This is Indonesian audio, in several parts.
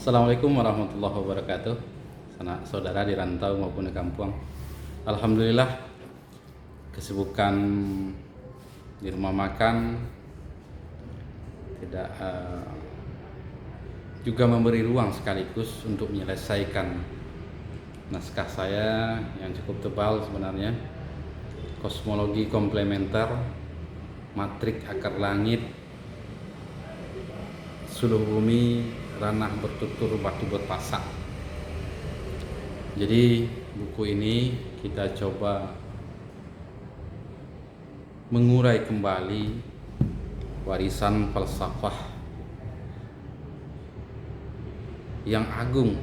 Assalamualaikum warahmatullahi wabarakatuh. Saudara di rantau maupun di kampung. Alhamdulillah, kesibukan di rumah makan tidak juga memberi ruang sekaligus untuk menyelesaikan naskah saya yang cukup tebal sebenarnya. Kosmologi komplementer, matrik akar langit, suluh bumi, ranah bertutur, batu berpasak. Jadi buku ini kita coba mengurai kembali warisan falsafah yang agung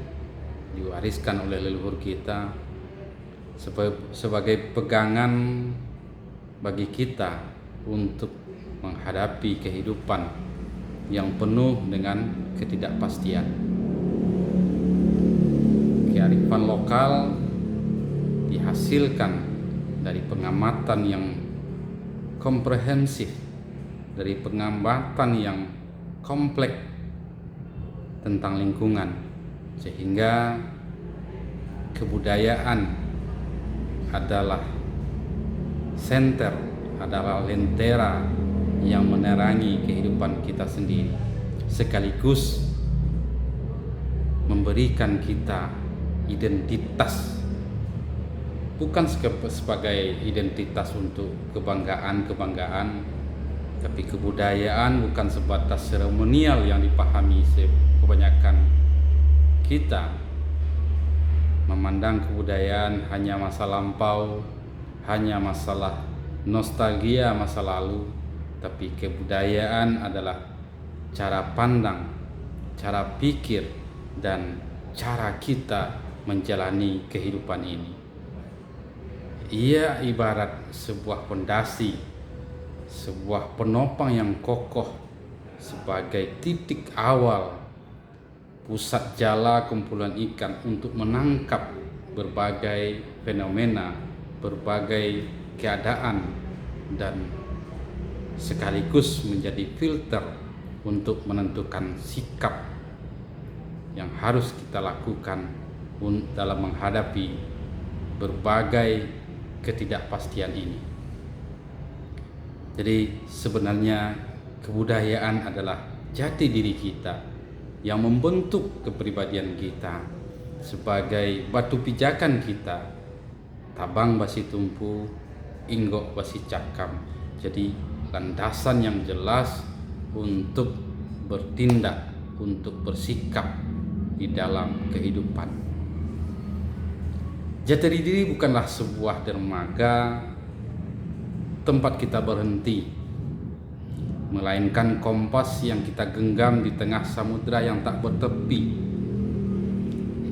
diwariskan oleh leluhur kita sebagai pegangan bagi kita untuk menghadapi kehidupan yang penuh dengan ketidakpastian. Kearifan lokal dihasilkan dari pengamatan yang komprehensif, dari pengamatan yang kompleks tentang lingkungan, sehingga kebudayaan adalah senter, adalah lentera yang menerangi kehidupan kita sendiri, sekaligus memberikan kita identitas, bukan sebagai identitas untuk kebanggaan, tapi kebudayaan bukan sebatas seremonial yang dipahami kebanyakan kita. Memandang kebudayaan hanya masa lampau, hanya masalah nostalgia masa lalu, tapi kebudayaan adalah cara pandang, cara pikir, dan cara kita menjalani kehidupan ini. Ia ibarat sebuah fondasi, sebuah penopang yang kokoh sebagai titik awal, pusat jala kumpulan ikan untuk menangkap berbagai fenomena, berbagai keadaan, dan sekaligus menjadi filter untuk menentukan sikap yang harus kita lakukan dalam menghadapi berbagai ketidakpastian ini. Jadi sebenarnya kebudayaan adalah jati diri kita yang membentuk kepribadian kita sebagai batu pijakan kita, tabang basi tumpu, inggok basi cakam. Jadi landasan yang jelas untuk bertindak, untuk bersikap di dalam kehidupan. Jati diri bukanlah sebuah dermaga tempat kita berhenti, melainkan kompas yang kita genggam di tengah samudera yang tak bertepi.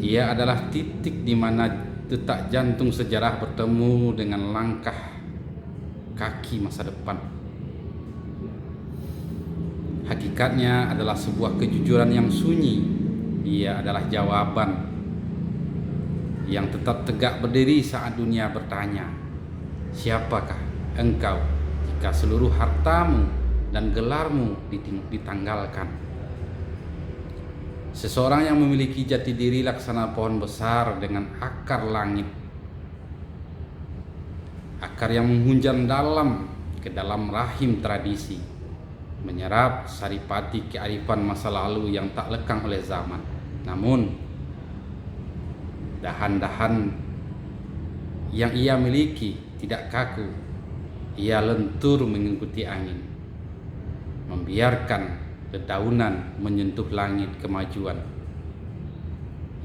Ia adalah titik di mana detak jantung sejarah bertemu dengan langkah kaki masa depan. Hakikatnya adalah sebuah kejujuran yang sunyi. Ia adalah jawaban yang tetap tegak berdiri saat dunia bertanya, siapakah engkau jika seluruh hartamu dan gelarmu ditanggalkan? Seseorang yang memiliki jati diri laksana pohon besar dengan akar langit, akar yang menghunjam dalam ke dalam rahim tradisi, menyerap saripati kearifan masa lalu yang tak lekang oleh zaman. Namun dahan-dahan yang ia miliki tidak kaku. Ia lentur mengikuti angin, membiarkan dedaunan menyentuh langit kemajuan.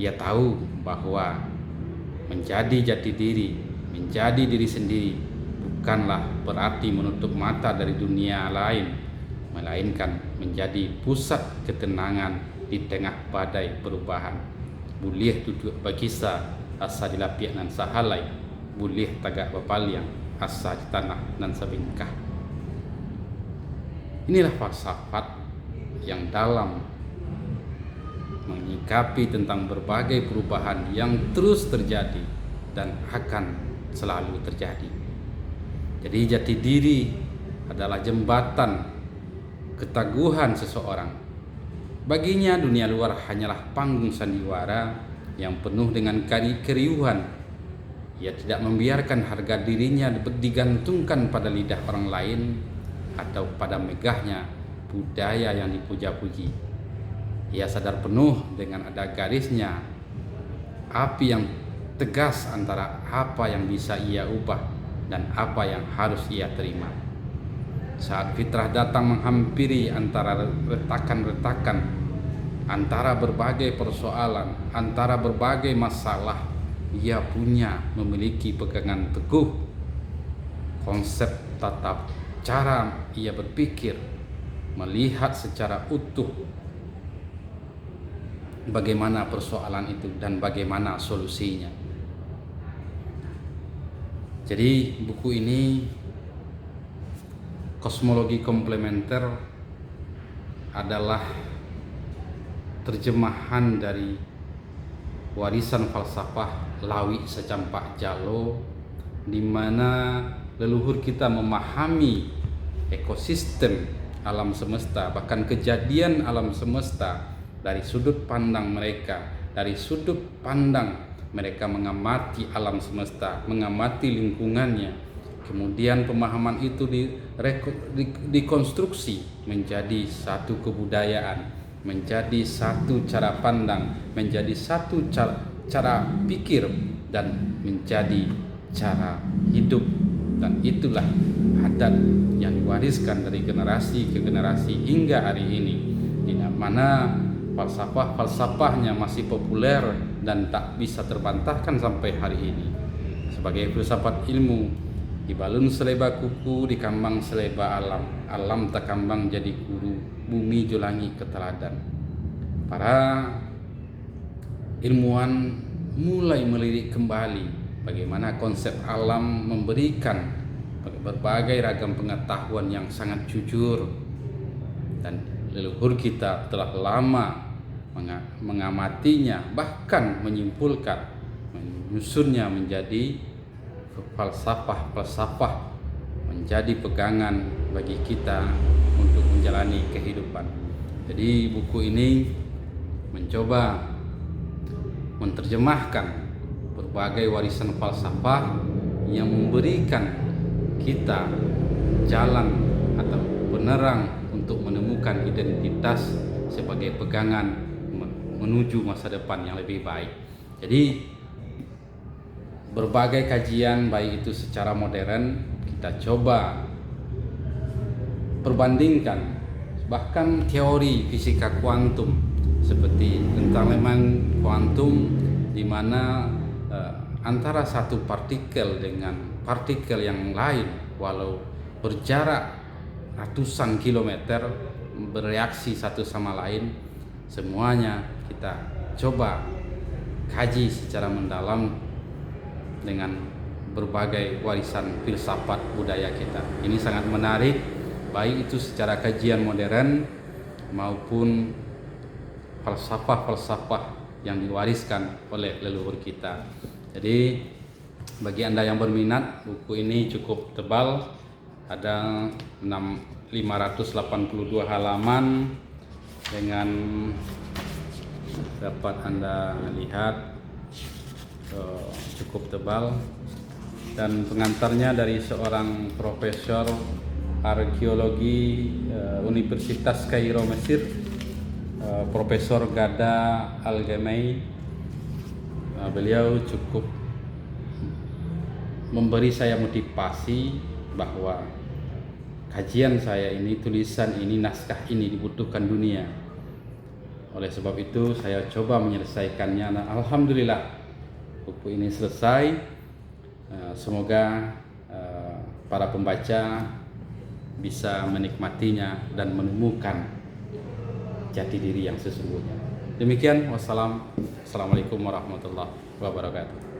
Ia tahu bahwa menjadi jati diri, menjadi diri sendiri bukanlah berarti menutup mata dari dunia lain, melainkan menjadi pusat ketenangan di tengah badai perubahan. Boleh duduk bakisa asa dilapiak nan sahalai, boleh tagak bapaliang asa di tanah nan sabingkah. Inilah falsafat yang dalam menyikapi tentang berbagai perubahan yang terus terjadi dan akan selalu terjadi. Jadi jati diri adalah jembatan keteguhan seseorang Baginya dunia luar hanyalah panggung sandiwara yang penuh dengan keriuhan. Ia tidak membiarkan harga dirinya digantungkan pada lidah orang lain atau pada megahnya budaya yang dipuja-puji. Ia sadar penuh dengan ada garisnya, api yang tegas antara apa yang bisa ia ubah dan apa yang harus ia terima. Saat fitrah datang menghampiri antara retakan-retakan, antara berbagai persoalan, antara berbagai masalah, ia memiliki pegangan teguh konsep tata cara ia berpikir, melihat secara utuh bagaimana persoalan itu dan bagaimana solusinya. Jadi buku ini Kosmologi Komplementer adalah terjemahan dari warisan falsafah Lawi Secampak Jalo, di mana leluhur kita memahami ekosistem alam semesta, bahkan kejadian alam semesta dari sudut pandang mereka, dari sudut pandang mereka mengamati alam semesta, mengamati lingkungannya. Kemudian pemahaman itu dikonstruksi menjadi satu kebudayaan, menjadi satu cara pandang, menjadi satu cara pikir, dan menjadi cara hidup. Dan itulah adat yang diwariskan dari generasi ke generasi hingga hari ini, di mana falsafahnya masih populer dan tak bisa terbantahkan sampai hari ini. Sebagai filsafat ilmu, dibalun seleba kuku, dikambang seleba alam, alam tak kambang jadi guru, bumi jolangi keteladan. Para ilmuwan mulai melirik kembali bagaimana konsep alam memberikan berbagai ragam pengetahuan yang sangat jujur, dan leluhur kita telah lama mengamatinya, bahkan menyimpulkan, menyusunnya menjadi falsafah menjadi pegangan bagi kita untuk menjalani kehidupan. Jadi buku ini mencoba menerjemahkan berbagai warisan falsafah yang memberikan kita jalan atau penerang untuk menemukan identitas sebagai pegangan menuju masa depan yang lebih baik. Jadi berbagai kajian, baik itu secara modern, kita coba perbandingkan, bahkan teori fisika kuantum seperti entanglemen kuantum, di mana antara satu partikel dengan partikel yang lain, walau berjarak ratusan kilometer, bereaksi satu sama lain, semuanya kita coba kaji secara mendalam dengan berbagai warisan filsafat budaya kita. Ini sangat menarik, baik itu secara kajian modern maupun falsafah yang diwariskan oleh leluhur kita. Jadi bagi Anda yang berminat, buku ini cukup tebal, ada 582 halaman, dengan dapat Anda lihat cukup tebal, dan pengantarnya dari seorang profesor arkeologi Universitas Kairo Mesir, Profesor Ghada Al-Gamay. Beliau cukup memberi saya motivasi bahwa kajian saya ini, tulisan ini, naskah ini dibutuhkan dunia. Oleh sebab itu saya coba menyelesaikannya, dan alhamdulillah buku ini selesai. Semoga para pembaca bisa menikmatinya dan menemukan jati diri yang sesungguhnya. Demikian, wassalamualaikum warahmatullahi wabarakatuh.